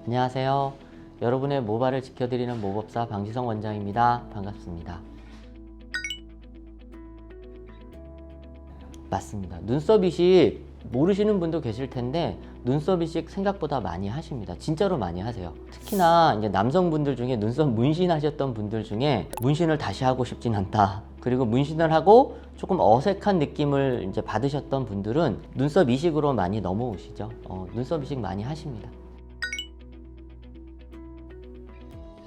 안녕하세요. 여러분의 모발을 지켜드리는 모법사 방지성 원장입니다. 반갑습니다. 맞습니다. 눈썹 이식 모르시는 분도 계실 텐데 눈썹 이식 생각보다 많이 하십니다. 진짜로 많이 하세요. 특히나 이제 남성분들 중에 눈썹 문신하셨던 분들 중에 문신을 다시 하고 싶진 않다. 그리고 문신을 하고 조금 어색한 느낌을 이제 받으셨던 분들은 눈썹 이식으로 많이 넘어오시죠. 눈썹 이식 많이 하십니다.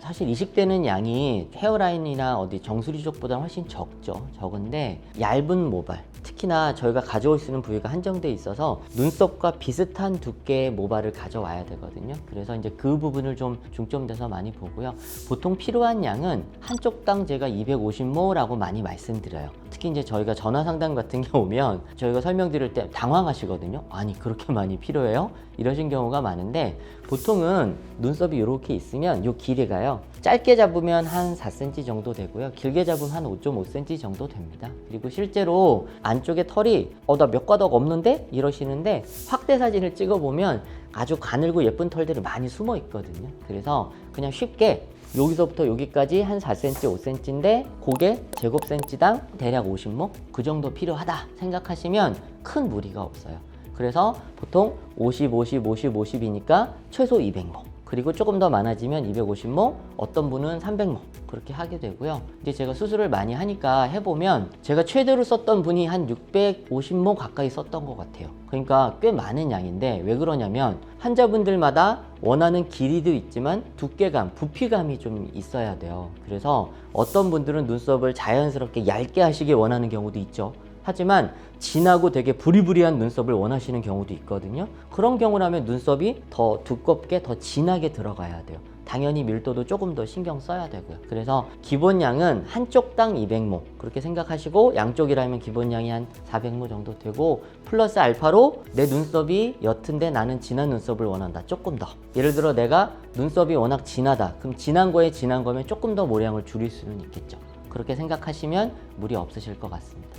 사실 이식되는 양이 헤어라인이나 어디 정수리 쪽보다 훨씬 적은데 얇은 모발, 특히나 저희가 가져올 수 있는 부위가 한정돼 있어서 눈썹과 비슷한 두께의 모발을 가져와야 되거든요. 그래서 이제 그 부분을 좀 중점돼서 많이 보고요. 보통 필요한 양은 한쪽당 제가 250모라고 많이 말씀드려요. 특히 이제 저희가 전화 상담 같은 게 오면 저희가 설명드릴 때 당황하시거든요. 아니 그렇게 많이 필요해요? 이러신 경우가 많은데 보통은 눈썹이 이렇게 있으면 이 길이가요. 짧게 잡으면 한 4cm 정도 되고요. 길게 잡으면 한 5.5cm 정도 됩니다. 그리고 실제로 안쪽에 털이 나 몇 가닥 없는데? 이러시는데 확대 사진을 찍어보면 아주 가늘고 예쁜 털들이 많이 숨어 있거든요. 그래서 그냥 쉽게 여기서부터 여기까지 한 4cm, 5cm인데 그게 제곱센치당 대략 50모? 그 정도 필요하다 생각하시면 큰 무리가 없어요. 그래서 보통 50, 50, 50, 50이니까 최소 200모. 그리고 조금 더 많아지면 250모, 어떤 분은 300모 그렇게 하게 되고요. 이제 제가 수술을 많이 하니까 해보면 제가 최대로 썼던 분이 한 650모 가까이 썼던 것 같아요. 그러니까 꽤 많은 양인데 왜 그러냐면 환자분들마다 원하는 길이도 있지만 두께감, 부피감이 좀 있어야 돼요. 그래서 어떤 분들은 눈썹을 자연스럽게 얇게 하시길 원하는 경우도 있죠. 하지만 진하고 되게 부리부리한 눈썹을 원하시는 경우도 있거든요. 그런 경우라면 눈썹이 더 두껍게 더 진하게 들어가야 돼요. 당연히 밀도도 조금 더 신경 써야 되고요. 그래서 기본량은 한쪽당 200모 그렇게 생각하시고 양쪽이라면 기본량이 한 400모 정도 되고 플러스 알파로 내 눈썹이 옅은데 나는 진한 눈썹을 원한다. 조금 더. 예를 들어 내가 눈썹이 워낙 진하다. 그럼 진한 거에 진한 거면 조금 더 모량을 줄일 수는 있겠죠. 그렇게 생각하시면 무리 없으실 것 같습니다.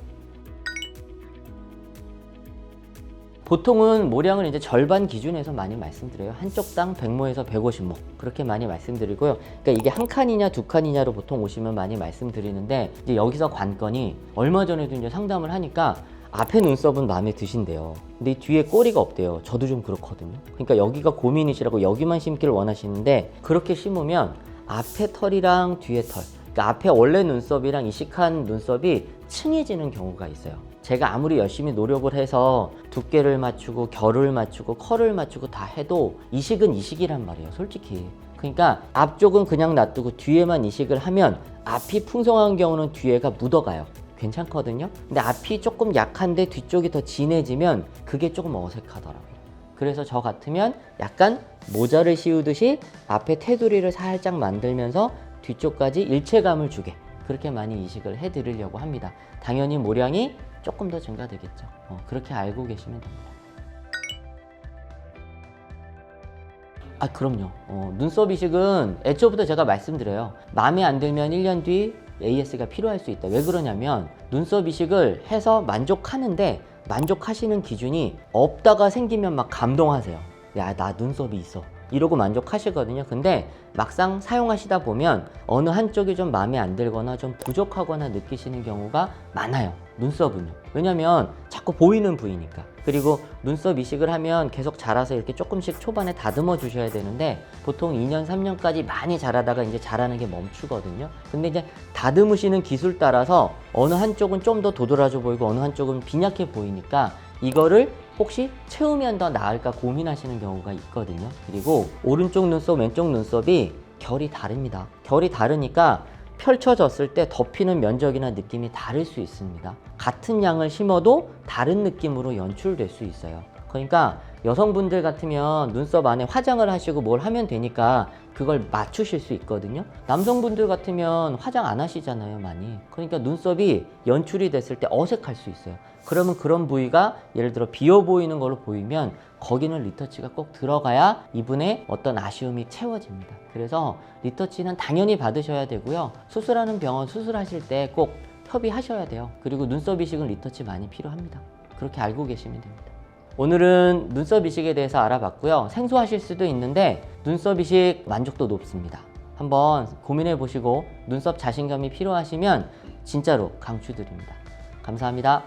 보통은 모량을 이제 절반 기준에서 많이 말씀드려요. 한쪽당 100모에서 150모 그렇게 많이 말씀드리고요. 그러니까 이게 한 칸이냐 두 칸이냐로 보통 오시면 많이 말씀드리는데 이제 여기서 관건이 얼마 전에도 이제 상담을 하니까 앞에 눈썹은 마음에 드신대요. 근데 이 뒤에 꼬리가 없대요. 저도 좀 그렇거든요. 그러니까 여기가 고민이시라고 여기만 심기를 원하시는데 그렇게 심으면 앞에 털이랑 뒤에 털, 그러니까 앞에 원래 눈썹이랑 이식한 눈썹이 층해지는 경우가 있어요. 제가 아무리 열심히 노력을 해서 두께를 맞추고 결을 맞추고 컬을 맞추고 다 해도 이식은 이식이란 말이에요, 솔직히. 그러니까 앞쪽은 그냥 놔두고 뒤에만 이식을 하면 앞이 풍성한 경우는 뒤에가 묻어가요. 괜찮거든요. 근데 앞이 조금 약한데 뒤쪽이 더 진해지면 그게 조금 어색하더라고요. 그래서 저 같으면 약간 모자를 씌우듯이 앞에 테두리를 살짝 만들면서 뒤쪽까지 일체감을 주게 그렇게 많이 이식을 해드리려고 합니다. 당연히 모량이 조금 더 증가되겠죠. 그렇게 알고 계시면 됩니다. 그럼요. 눈썹 이식은 애초부터 제가 말씀드려요. 마음에 안 들면 1년 뒤 AS가 필요할 수 있다. 왜 그러냐면 눈썹 이식을 해서 만족하는데 만족하시는 기준이 없다가 생기면 막 감동하세요. 야, 나 눈썹이 있어. 이러고 만족하시거든요. 근데 막상 사용하시다 보면 어느 한쪽이 좀 마음에 안 들거나 좀 부족하거나 느끼시는 경우가 많아요. 눈썹은요. 왜냐면 자꾸 보이는 부위니까. 그리고 눈썹 이식을 하면 계속 자라서 이렇게 조금씩 초반에 다듬어 주셔야 되는데 보통 2년, 3년까지 많이 자라다가 이제 자라는 게 멈추거든요. 근데 이제 다듬으시는 기술 따라서 어느 한쪽은 좀 더 도드라져 보이고 어느 한쪽은 빈약해 보이니까 이거를 혹시 채우면 더 나을까 고민하시는 경우가 있거든요. 그리고 오른쪽 눈썹, 왼쪽 눈썹이 결이 다릅니다. 결이 다르니까 펼쳐졌을 때 덮이는 면적이나 느낌이 다를 수 있습니다. 같은 양을 심어도 다른 느낌으로 연출될 수 있어요. 그러니까 여성분들 같으면 눈썹 안에 화장을 하시고 뭘 하면 되니까 그걸 맞추실 수 있거든요. 남성분들 같으면 화장 안 하시잖아요, 많이. 그러니까 눈썹이 연출이 됐을 때 어색할 수 있어요. 그러면 그런 부위가 예를 들어 비어 보이는 걸로 보이면 거기는 리터치가 꼭 들어가야 이분의 어떤 아쉬움이 채워집니다. 그래서 리터치는 당연히 받으셔야 되고요. 수술하는 병원 수술하실 때 꼭 협의하셔야 돼요. 그리고 눈썹 이식은 리터치 많이 필요합니다. 그렇게 알고 계시면 됩니다. 오늘은 눈썹 이식에 대해서 알아봤고요. 생소하실 수도 있는데 눈썹 이식 만족도 높습니다. 한번 고민해 보시고 눈썹 자신감이 필요하시면 진짜로 강추드립니다. 감사합니다.